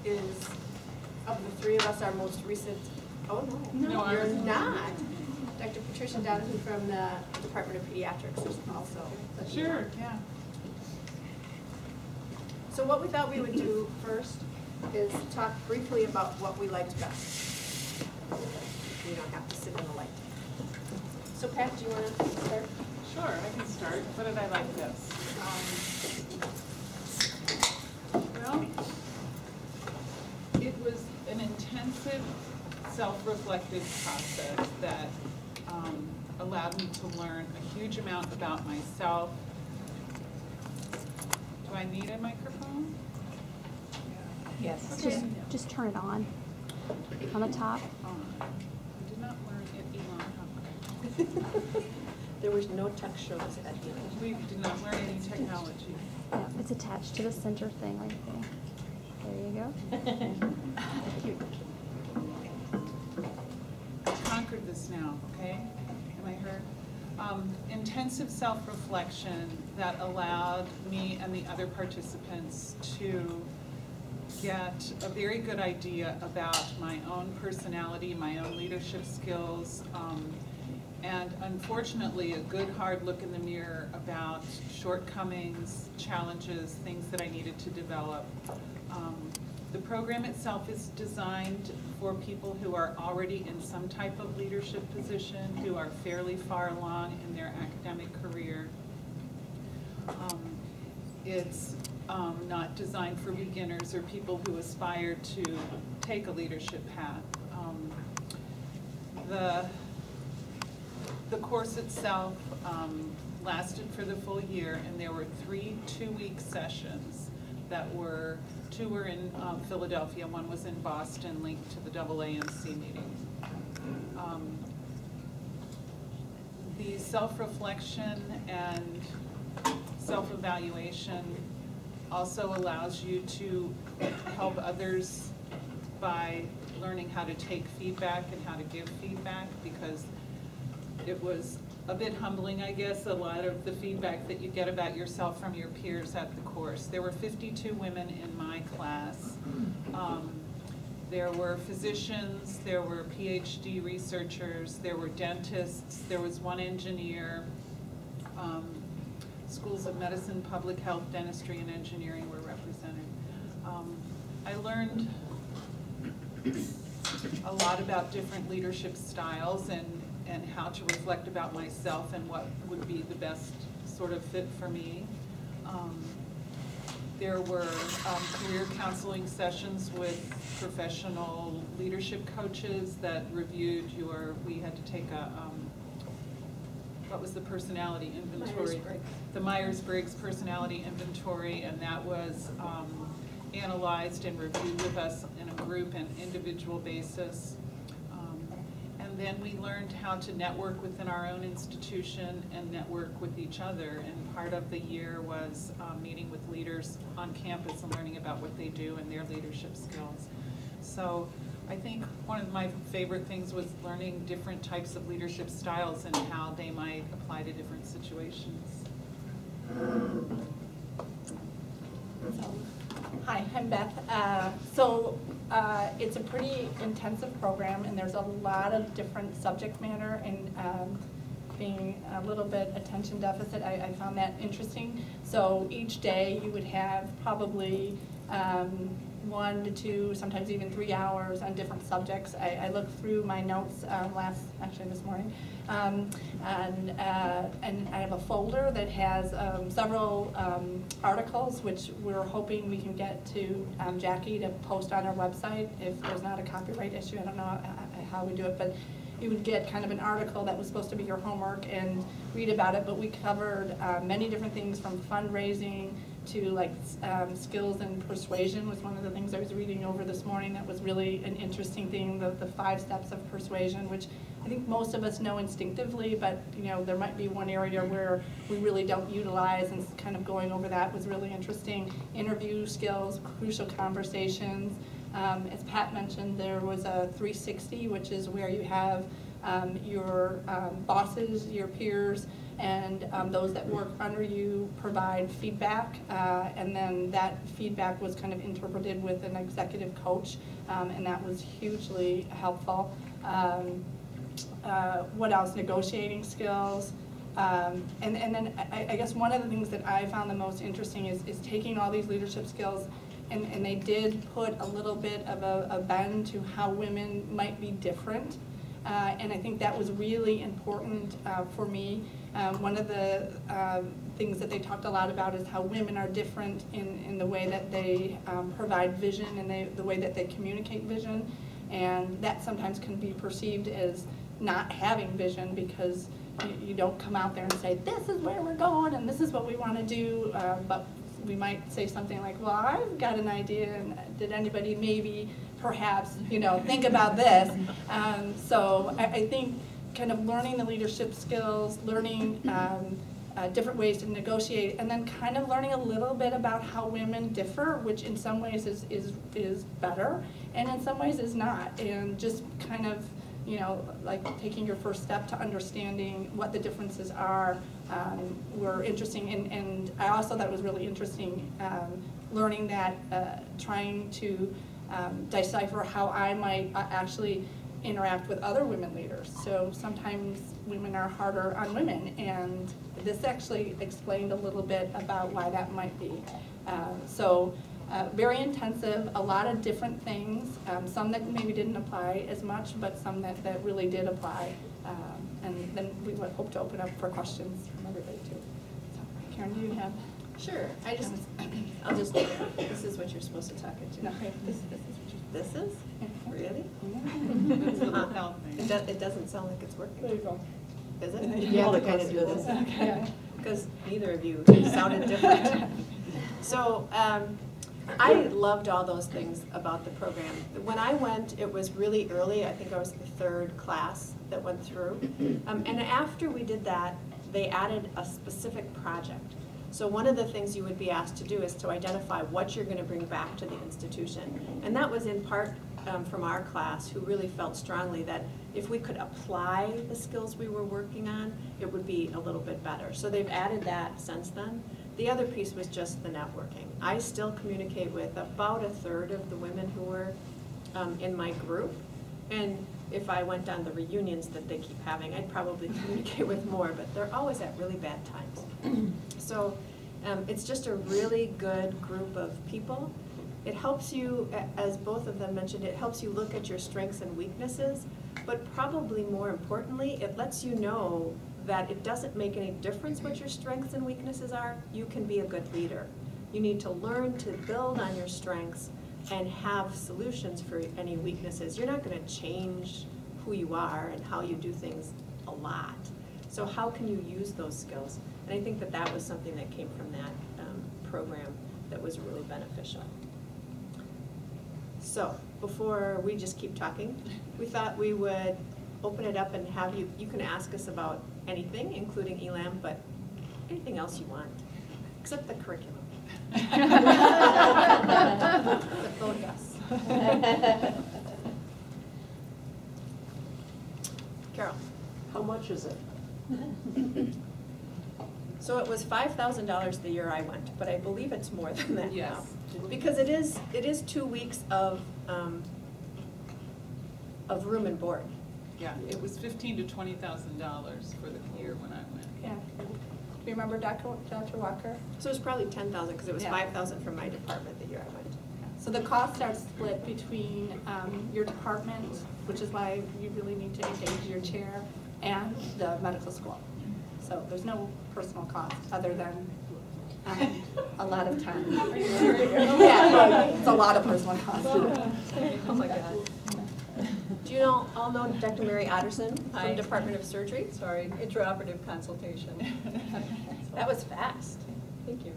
is, of the three of us, our most recent, oh no, No, you're ours- not. Dr. Patricia Donovan from the Department of Pediatrics is also. Sure, yeah. So what we thought we would do first is talk briefly about what we liked best. You don't have to sit in the light. So Pat, do you want to start? Sure, I can start. What did I like this? Well, it was an intensive, self-reflective process that allowed me to learn a huge amount about myself. Do I need a microphone? Yes. Okay. Just turn it on the top. I did not learn it Elon. There was no tech shows at the end. We did not learn any technology. Yeah, it's attached to the center thing right there. There you go. Cute. I conquered this now, okay? Am I heard? Intensive self-reflection that allowed me and the other participants to get a very good idea about my own personality, my own leadership skills, and unfortunately a good hard look in the mirror about shortcomings, challenges, things that I needed to develop. The program itself is designed for people who are already in some type of leadership position, who are fairly far along in their academic career. It's not designed for beginners or people who aspire to take a leadership path. The course itself lasted for the full year, and there were 3 two-week sessions that were, 2 were in Philadelphia, 1 was in Boston, linked to the AAMC meeting. The self-reflection and self-evaluation also allows you to help others by learning how to take feedback and how to give feedback, because it was a bit humbling, I guess, a lot of the feedback that you get about yourself from your peers at the course. There were 52 women in my class. There were physicians, there were PhD researchers, there were dentists, there was 1 engineer. Schools of medicine, public health, dentistry, and engineering were represented. I learned a lot about different leadership styles and how to reflect about myself and what would be the best sort of fit for me. There were career counseling sessions with professional leadership coaches that reviewed we had to take a, what was the personality inventory? Myers-Briggs. The Myers-Briggs personality inventory, and that was analyzed and reviewed with us in a group and individual basis. And then we learned how to network within our own institution and network with each other. And part of the year was meeting with leaders on campus and learning about what they do and their leadership skills. So I think one of my favorite things was learning different types of leadership styles and how they might apply to different situations. Hi, I'm Beth. It's a pretty intensive program, and there's a lot of different subject matter, and being a little bit attention deficit, I found that interesting. So each day you would have probably 1 to 2, sometimes even 3 hours on different subjects. I looked through my notes this morning, and I have a folder that has several articles, which we're hoping we can get to Jackie to post on our website if there's not a copyright issue. I don't know how we do it, but you would get kind of an article that was supposed to be your homework and read about it, but we covered many different things from fundraising to like skills and persuasion was one of the things I was reading over this morning. That was really an interesting thing, the 5 steps of persuasion, which I think most of us know instinctively, but there might be one area where we really don't utilize, and kind of going over that was really interesting. Interview skills, crucial conversations. As Pat mentioned, there was a 360, which is where you have your bosses, your peers, and those that work under you provide feedback, and then that feedback was kind of interpreted with an executive coach, and that was hugely helpful. What else? Negotiating skills. And then I guess one of the things that I found the most interesting is taking all these leadership skills, and they did put a little bit of a bend to how women might be different. And I think that was really important for me. One of the things that they talked a lot about is how women are different in the way that they provide vision and the way that they communicate vision. And that sometimes can be perceived as not having vision because you don't come out there and say, this is where we're going and this is what we want to do. But we might say something like, well, I've got an idea, and did anybody maybe, perhaps, think about this? So I think kind of learning the leadership skills, learning different ways to negotiate, and then kind of learning a little bit about how women differ, which in some ways is better, and in some ways is not, and just kind of, like taking your first step to understanding what the differences are were interesting, and I also thought it was really interesting learning that, trying to decipher how I might actually interact with other women leaders. So sometimes women are harder on women, and this actually explained a little bit about why that might be. Very intensive, a lot of different things, some that maybe didn't apply as much, but some that really did apply. And then we would hope to open up for questions from everybody too. So, Karen, do you have? Sure. This is what you're supposed to talk into. No, This is? Really? It's a little health thing. It doesn't sound like it's working. There you go. Is it? Yeah, to kind of do this. Because neither of you sounded different. So I loved all those things about the program. When I went, it was really early. I think I was the third class that went through. And after we did that, they added a specific project. So one of the things you would be asked to do is to identify what you're going to bring back to the institution. And that was in part from our class, who really felt strongly that if we could apply the skills we were working on, it would be a little bit better. So they've added that since then. The other piece was just the networking. I still communicate with about a third of the women who were in my group. And if I went on the reunions that they keep having, I'd probably communicate with more, but they're always at really bad times. So it's just a really good group of people. It helps you, as both of them mentioned, it helps you look at your strengths and weaknesses, but probably more importantly, it lets you know that it doesn't make any difference what your strengths and weaknesses are. You can be a good leader. You need to learn to build on your strengths and have solutions for any weaknesses. You're not going to change who you are and how you do things a lot. So how can you use those skills? And I think that that was something that came from that program that was really beneficial. So before we just keep talking, we thought we would open it up and have you can ask us about anything, including ELAM, but anything else you want, except the curriculum. Oh, yes. Carol. How much is it? So it was $5,000 the year I went, but I believe it's more than that Yes. now. Because it is 2 weeks of room and board. Yeah, it was $15,000 to $20,000 for the year when I went. Yeah. Do you remember Dr. Walker? So it was probably 10,000 because it was Yeah. 5,000 from my department the year I went. So the costs are split between your department, which is why you really need to engage your chair, and the medical school. So there's no personal cost other than a lot of time. Yeah, it's a lot of personal cost. Oh my God. Do you all know Dr. Mary Otterson from Department of Surgery? Sorry, intraoperative consultation. That was fast. Thank you.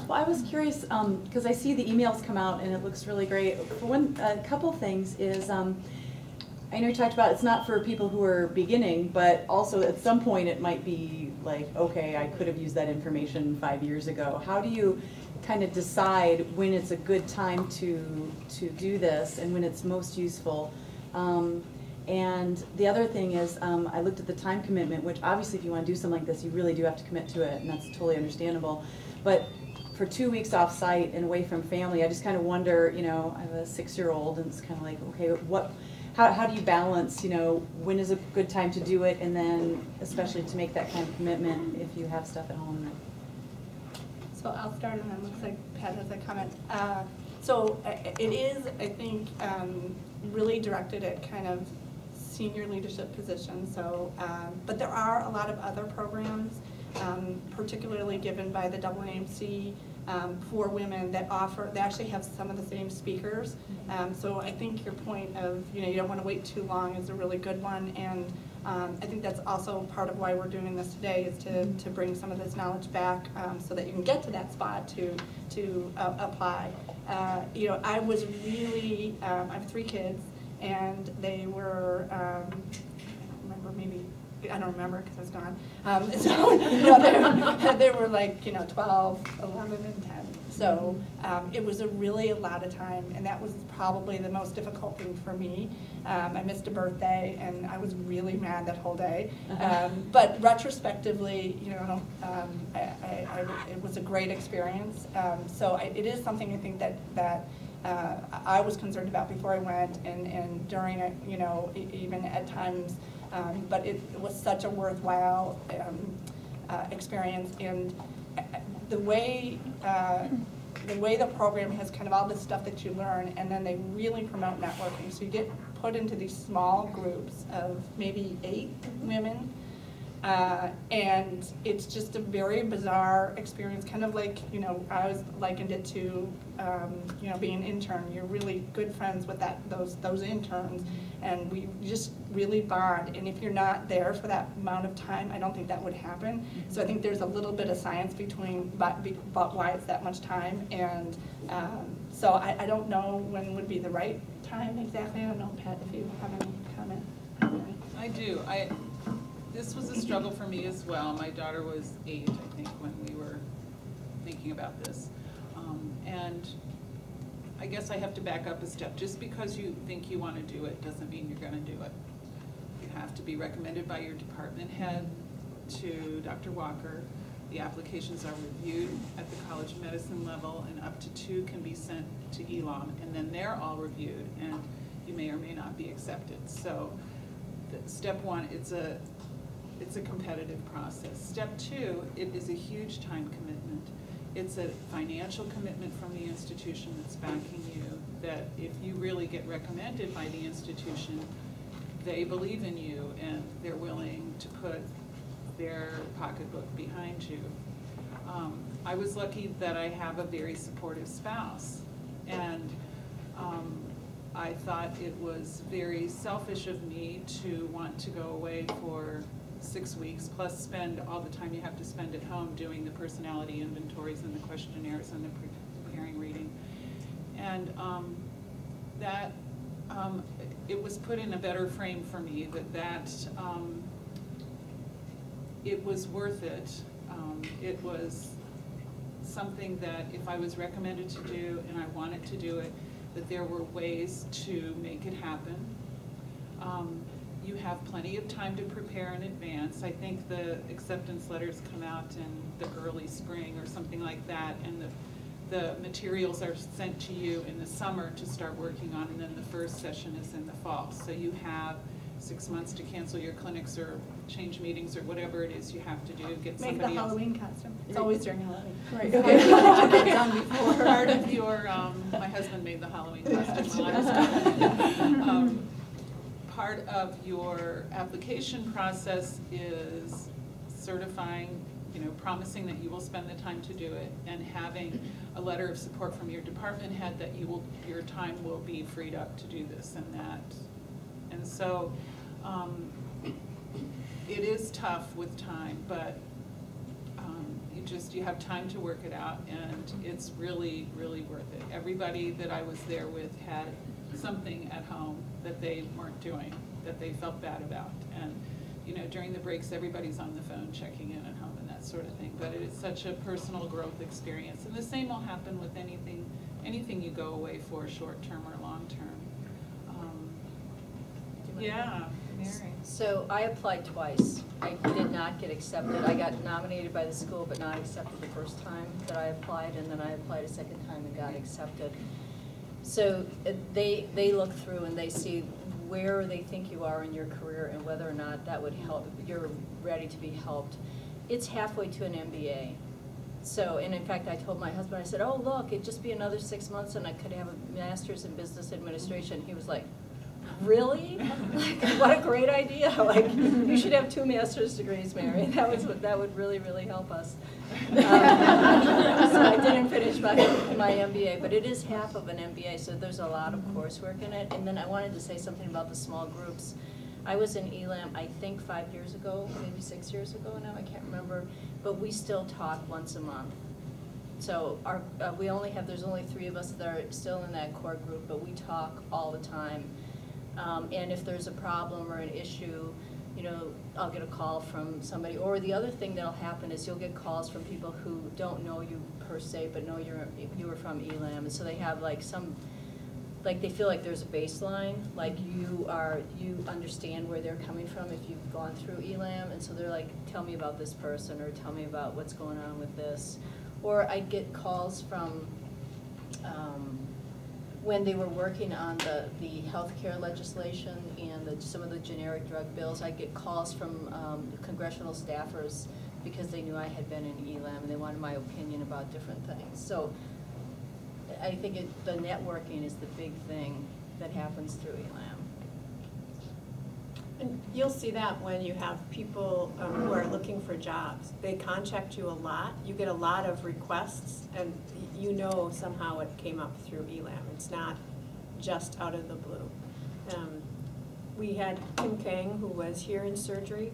Well, I was curious, because I see the emails come out and it looks really great. A couple things is, I know you talked about it's not for people who are beginning, but also at some point it might be like, okay, I could have used that information 5 years ago. How do you kind of decide when it's a good time to do this and when it's most useful? And the other thing is, I looked at the time commitment, which obviously if you want to do something like this, you really do have to commit to it, and that's totally understandable. But for 2 weeks off-site and away from family, I just kind of wonder, you know, I have a 6-year-old, and it's kind of like, okay, how do you balance, you know, when is a good time to do it, and then especially to make that kind of commitment if you have stuff at home. So I'll start, and then it looks like Pat has a comment. So it is, I think, really directed at kind of senior leadership positions. So, but there are a lot of other programs, particularly given by the AAMC for women that they actually have some of the same speakers. So I think your point of, you know, you don't want to wait too long is a really good one. And I think that's also part of why we're doing this today, is to bring some of this knowledge back so that you can get to that spot to apply. You know, I was really, I have 3 kids, and they were, I don't remember because I was gone. So you know, they were like, you know, 12, 11, and 10. So it was a lot of time, and that was probably the most difficult thing for me. I missed a birthday, and I was really mad that whole day. But retrospectively, you know, it was a great experience. So it is something I think that I was concerned about before I went, and during it, you know, even at times. But it was such a worthwhile experience, and the way the program has kind of all this stuff that you learn, and then they really promote networking. So you get put into these small groups of maybe 8 women, and it's just a very bizarre experience, kind of like, you know, I was likened it to, you know, being an intern. You're really good friends with those interns, and we just really bond. And if you're not there for that amount of time, I don't think that would happen. So I think there's a little bit of science about why it's that much time. And so I don't know when would be the right time exactly. I don't know, Pat, if you have any comment. I do. This was a struggle for me as well. My daughter was 8, I think, when we were thinking about this. And I guess I have to back up a step. Just because you think you want to do it doesn't mean you're going to do it. You have to be recommended by your department head to Dr. Walker. The applications are reviewed at the College of Medicine level, and up to 2 can be sent to ELOM, and then they're all reviewed, and you may or may not be accepted. So step 1, it's a competitive process. Step 2, it is a huge time commitment. It's a financial commitment from the institution that's backing you, that if you really get recommended by the institution, they believe in you and they're willing to put their pocketbook behind you. I was lucky that I have a very supportive spouse, and I thought it was very selfish of me to want to go away for 6 weeks, plus spend all the time you have to spend at home doing the personality inventories and the questionnaires and the preparing reading. And it was put in a better frame for me that it was worth it. It was something that if I was recommended to do and I wanted to do it, that there were ways to make it happen. You have plenty of time to prepare in advance. I think the acceptance letters come out in the early spring or something like that, and the materials are sent to you in the summer to start working on, and then the first session is in the fall. So you have 6 months to cancel your clinics or change meetings or whatever it is you have to do. Get somebody else. Make the Halloween costume. It's always during Halloween. Right. Okay. Done before. Part of your, my husband made the Halloween costume while I was gone. Part of your application process is certifying, you know, promising that you will spend the time to do it, and having a letter of support from your department head that your time will be freed up to do this and that. And so it is tough with time, but you have time to work it out, and it's really, really worth it. Everybody that I was there with had something at home that they weren't doing, that they felt bad about. And you know, during the breaks, everybody's on the phone checking in at home and that sort of thing. But it is such a personal growth experience. And the same will happen with anything you go away for, short term or long term. Yeah, Mary. So I applied twice. I did not get accepted. I got nominated by the school, but not accepted the first time that I applied, and then I applied a second time and got accepted. So they look through and they see where they think you are in your career and whether or not that would help, you're ready to be helped. It's halfway to an MBA. So, and in fact, I told my husband, I said, oh, look, it'd just be another 6 months and I could have a master's in business administration. He was like, really? Like, what a great idea. Like, you should have 2 master's degrees, Mary. That would really, really help us. So I didn't finish my MBA, but it is half of an MBA, so there's a lot of coursework in it. And then I wanted to say something about the small groups. I was in ELAM, I think 5 years ago, maybe 6 years ago now, I can't remember, but we still talk once a month. So our, there's only 3 of us that are still in that core group, but we talk all the time. And if there's a problem or an issue, you know, I'll get a call from somebody. Or the other thing that'll happen is you'll get calls from people who don't know you per se, but know you were from ELAM, and so they have like some, like they feel like there's a baseline, like you understand where they're coming from if you've gone through ELAM, and so they're like, tell me about this person, or tell me about what's going on with this. Or I'd get calls from when they were working on the healthcare legislation and some of the generic drug bills. I'd get calls from congressional staffers because they knew I had been in ELAM and they wanted my opinion about different things. So I think the networking is the big thing that happens through ELAM. And you'll see that when you have people who are looking for jobs. They contact you a lot. You get a lot of requests, and you know somehow it came up through ELAM. It's not just out of the blue. We had Kim Kang, who was here in surgery,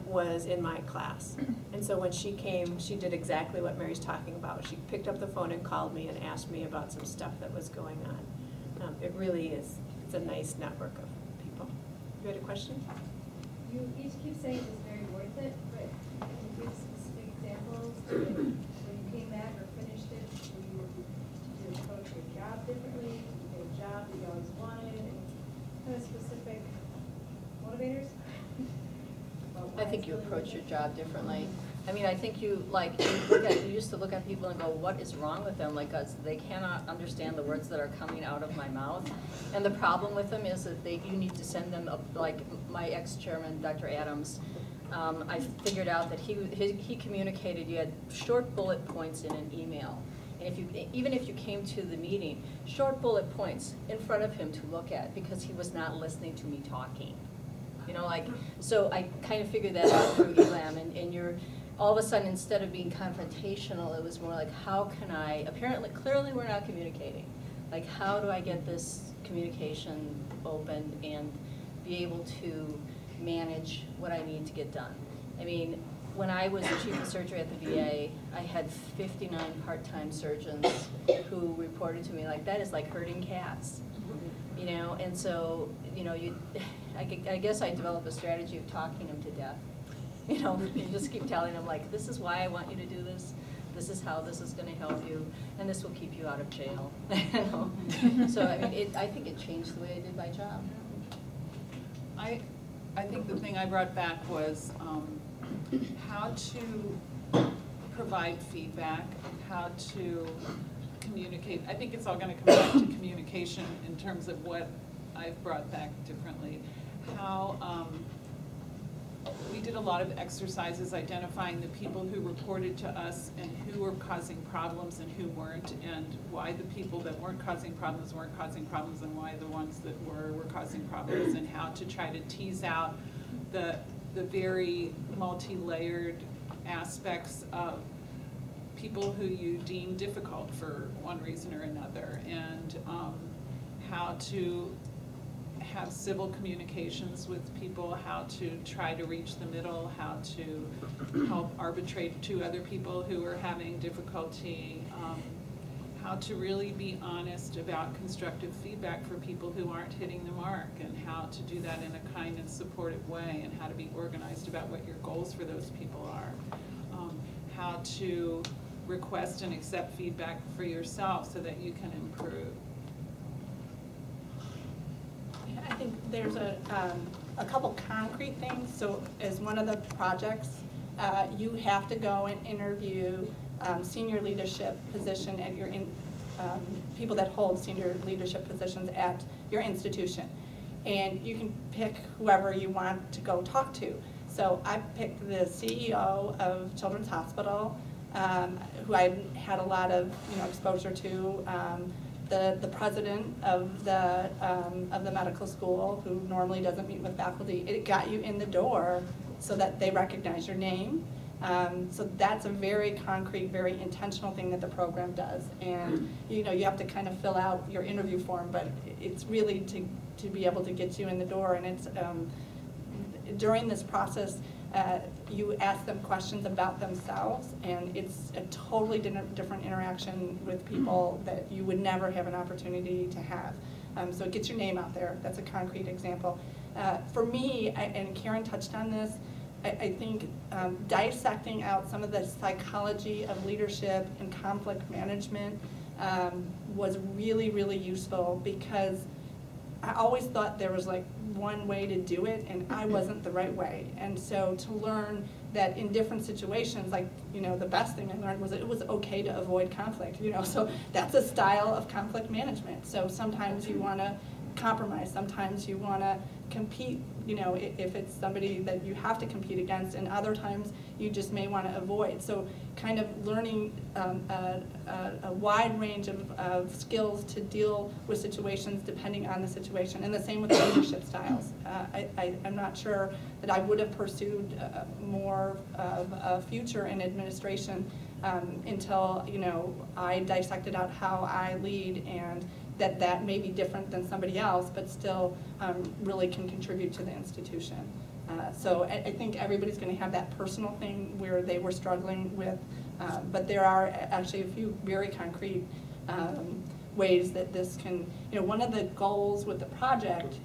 was in my class. And so when she came, she did exactly what Mary's talking about. She picked up the phone and called me and asked me about some stuff that was going on. It really is, it's a nice network of people. You had a question? You each keep saying it's very worth it, but can you give specific examples? When you came back or finished it, did you approach your job differently? Did you get a job that you always wanted? Any kind of specific motivators? I think you approach your job differently. I mean, I think you used to look at people and go, what is wrong with them? Like, they cannot understand the words that are coming out of my mouth. And the problem with them is that you need to send them, like my ex-chairman, Dr. Adams, I figured out that he communicated, you had short bullet points in an email. And even if you came to the meeting, short bullet points in front of him to look at, because he was not listening to me talking. You know, like, so I kind of figured that out through ELAM, and you're, all of a sudden, instead of being confrontational, it was more like, how can I, clearly we're not communicating. Like, how do I get this communication open and be able to manage what I need to get done? I mean, when I was the chief of surgery at the VA, I had 59 part-time surgeons who reported to me, like, that is like herding cats. You know, and so, you know, I guess I developed a strategy of talking them to death. You know, you just keep telling them, like, this is why I want you to do this. This is how this is going to help you, and this will keep you out of jail. You know? So, I mean, I think it changed the way I did my job. I think the thing I brought back was how to provide feedback, how to communicate. I think it's all going to come back to communication in terms of what I've brought back differently. How we did a lot of exercises identifying the people who reported to us and who were causing problems and who weren't, and why the people that weren't causing problems, and why the ones that were causing problems, and how to try to tease out the very multi-layered aspects of people who you deem difficult for one reason or another, and how to have civil communications with people, how to try to reach the middle, how to help arbitrate to other people who are having difficulty, how to really be honest about constructive feedback for people who aren't hitting the mark, and how to do that in a kind and supportive way, and how to be organized about what your goals for those people are. How to request and accept feedback for yourself so that you can improve. I think There's a couple concrete things. So as one of the projects, you have to go and interview senior leadership position at your people that hold senior leadership positions at your institution. And you can pick whoever you want to go talk to. So I picked the CEO of Children's Hospital, who I had a lot of exposure to, the president of the medical school, who normally doesn't meet with faculty. It got you in the door so that they recognize your name. So that's a very concrete, very intentional thing that the program does. And you have to kind of fill out your interview form, but it's really to be able to get you in the door. And it's during this process, you ask them questions about themselves, and it's a totally different interaction with people that you would never have an opportunity to have. So it gets your name out there. That's a concrete example. For me, and Karen touched on this, I think dissecting out some of the psychology of leadership and conflict management was really, really useful, because I always thought there was like one way to do it, and I wasn't the right way. And so to learn that in different situations, like, the best thing I learned was it was okay to avoid conflict, so that's a style of conflict management. So sometimes you want to compromise, sometimes you want to compete, if it's somebody that you have to compete against, and other times you just may want to avoid. So kind of learning a wide range of skills to deal with situations depending on the situation, and the same with leadership styles. I'm not sure that I would have pursued more of a future in administration until I dissected out how I lead, and that may be different than somebody else, but still really can contribute to the institution. So I think everybody's going to have that personal thing where they were struggling with, but there are actually a few very concrete ways that this can, one of the goals with the project,